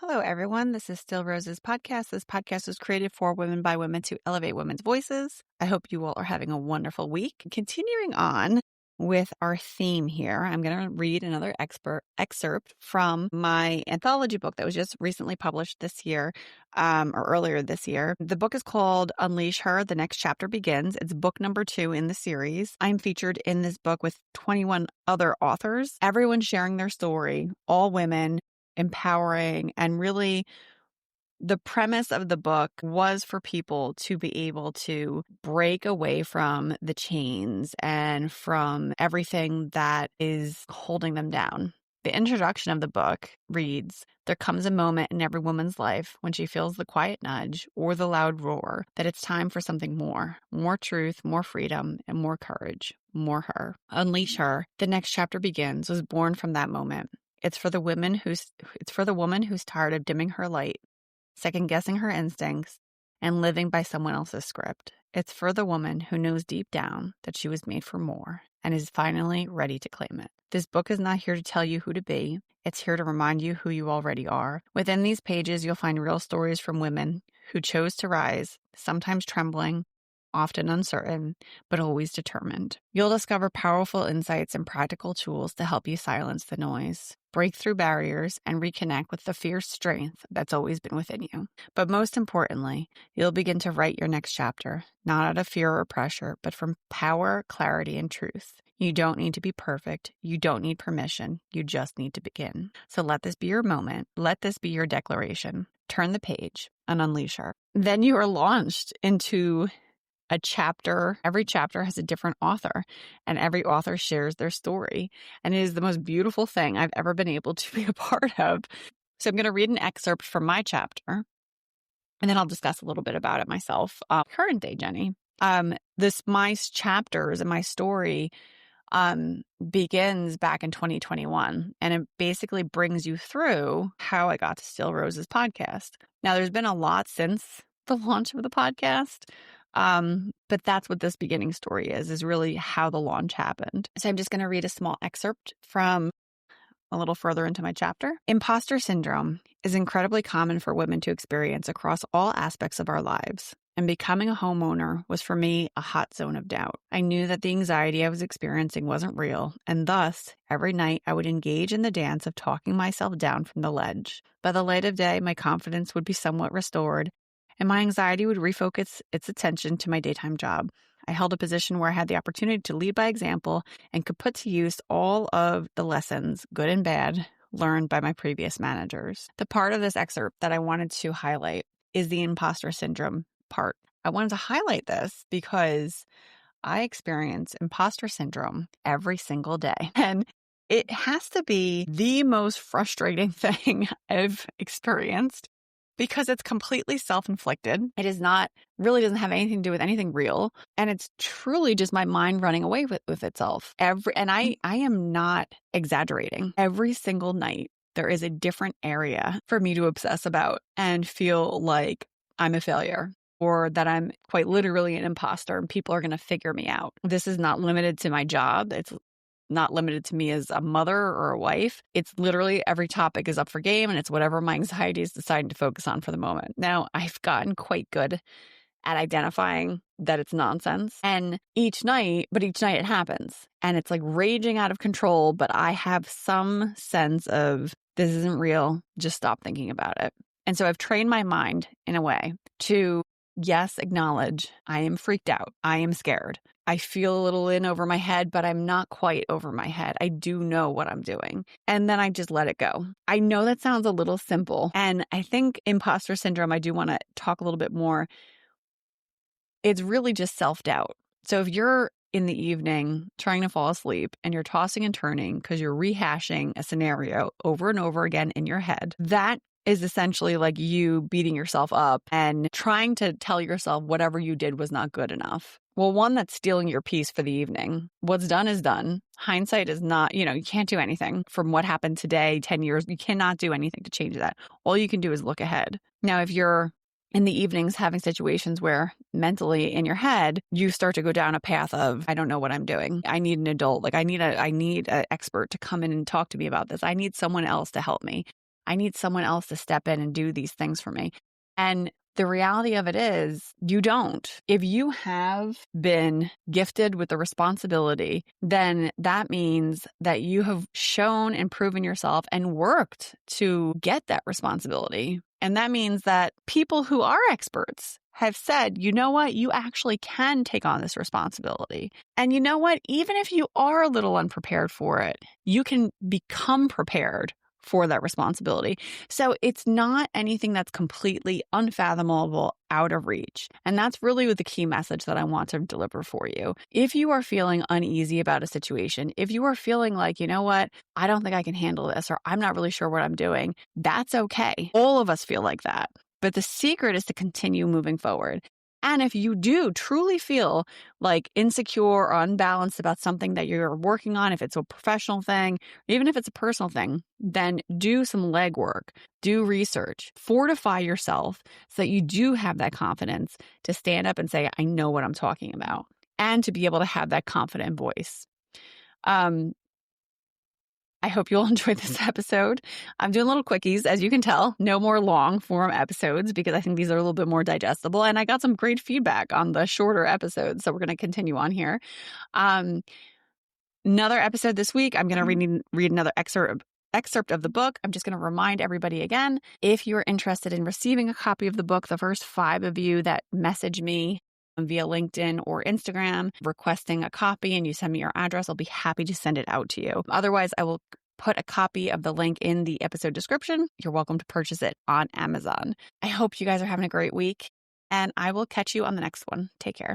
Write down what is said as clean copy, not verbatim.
Hello, everyone. This is Still Rose's podcast. This podcast was created for women by women to elevate women's voices. I hope you all are having a wonderful week. Continuing on with our theme here, I'm going to read another excerpt from my anthology book that was just recently published this year, or earlier this year. The book is called Unleash Her, The Next Chapter Begins. It's book number 2 in the series. I'm featured in this book with 21 other authors, everyone sharing their story, all women, empowering, and really the premise of the book was for people to be able to break away from the chains and from everything that is holding them down. The introduction of the book reads, "There comes a moment in every woman's life when she feels the quiet nudge or the loud roar that it's time for something more truth, more freedom, and more courage, more her. Unleash Her, The Next Chapter Begins was born from that moment. It's for the woman who's tired of dimming her light, second-guessing her instincts, and living by someone else's script. It's for the woman who knows deep down that she was made for more and is finally ready to claim it. This book is not here to tell you who to be. It's here to remind you who you already are. Within these pages, you'll find real stories from women who chose to rise, sometimes trembling, often uncertain, but always determined. You'll discover powerful insights and practical tools to help you silence the noise, break through barriers, and reconnect with the fierce strength that's always been within you. But most importantly, you'll begin to write your next chapter, not out of fear or pressure, but from power, clarity, and truth. You don't need to be perfect. You don't need permission. You just need to begin. So let this be your moment. Let this be your declaration. Turn the page and unleash her. Then you are launched into a chapter. Every chapter has a different author, and every author shares their story. And it is the most beautiful thing I've ever been able to be a part of. So I'm going to read an excerpt from my chapter, and then I'll discuss a little bit about it myself. Current day Jenny. My chapters and my story begins back in 2021, and it basically brings you through how I got to Still Rose's podcast. Now, there's been a lot since the launch of the podcast. But that's what this beginning story is really how the launch happened. So I'm just going to read a small excerpt from a little further into my chapter. Imposter syndrome is incredibly common for women to experience across all aspects of our lives. And becoming a homeowner was for me a hot zone of doubt. I knew that the anxiety I was experiencing wasn't real, and thus, every night I would engage in the dance of talking myself down from the ledge. By the light of day, my confidence would be somewhat restored, and my anxiety would refocus its attention to my daytime job. I held a position where I had the opportunity to lead by example and could put to use all of the lessons, good and bad, learned by my previous managers. The part of this excerpt that I wanted to highlight is the imposter syndrome part. I wanted to highlight this because I experience imposter syndrome every single day. And it has to be the most frustrating thing I've experienced, because it's completely self-inflicted. It is not, really doesn't have anything to do with anything real. And it's truly just my mind running away with itself. I am not exaggerating. Every single night, there is a different area for me to obsess about and feel like I'm a failure, or that I'm quite literally an imposter and people are going to figure me out. This is not limited to my job. It's not limited to me as a mother or a wife. It's literally every topic is up for game, and it's whatever my anxiety is deciding to focus on for the moment. Now, I've gotten quite good at identifying that it's nonsense. And each night it happens. And it's like raging out of control, but I have some sense of this isn't real. Just stop thinking about it. And so I've trained my mind in a way to, yes, acknowledge I am freaked out. I am scared. I feel a little in over my head, but I'm not quite over my head. I do know what I'm doing. And then I just let it go. I know that sounds a little simple. And I think imposter syndrome, I do want to talk a little bit more. It's really just self-doubt. So if you're in the evening trying to fall asleep and you're tossing and turning because you're rehashing a scenario over and over again in your head, that is essentially like you beating yourself up and trying to tell yourself whatever you did was not good enough. Well, one, that's stealing your peace for the evening. What's done is done. Hindsight is not, you can't do anything from what happened today, 10 years. You cannot do anything to change that. All you can do is look ahead. Now, if you're in the evenings having situations where mentally in your head, you start to go down a path of, I don't know what I'm doing. I need an adult. Like I need an expert to come in and talk to me about this. I need someone else to help me. I need someone else to step in and do these things for me. And the reality of it is you don't. If you have been gifted with the responsibility, then that means that you have shown and proven yourself and worked to get that responsibility. And that means that people who are experts have said, you know what, you actually can take on this responsibility. And you know what, even if you are a little unprepared for it, you can become prepared for that responsibility. So it's not anything that's completely unfathomable, out of reach. And that's really the key message that I want to deliver for you. If you are feeling uneasy about a situation, if you are feeling like, you know what, I don't think I can handle this, or I'm not really sure what I'm doing, that's okay. All of us feel like that. But the secret is to continue moving forward. And if you do truly feel like insecure or unbalanced about something that you're working on, if it's a professional thing, even if it's a personal thing, then do some legwork, do research, fortify yourself so that you do have that confidence to stand up and say, I know what I'm talking about, and to be able to have that confident voice. I hope you'll enjoy this episode. I'm doing little quickies, as you can tell, no more long form episodes because I think these are a little bit more digestible. And I got some great feedback on the shorter episodes. So we're going to continue on here. Another episode this week, I'm going to read another excerpt of the book. I'm just going to remind everybody again, if you're interested in receiving a copy of the book, the first 5 of you that message me via LinkedIn or Instagram requesting a copy and you send me your address, I'll be happy to send it out to you. Otherwise, I will put a copy of the link in the episode description. You're welcome to purchase it on Amazon. I hope you guys are having a great week, and I will catch you on the next one. Take care.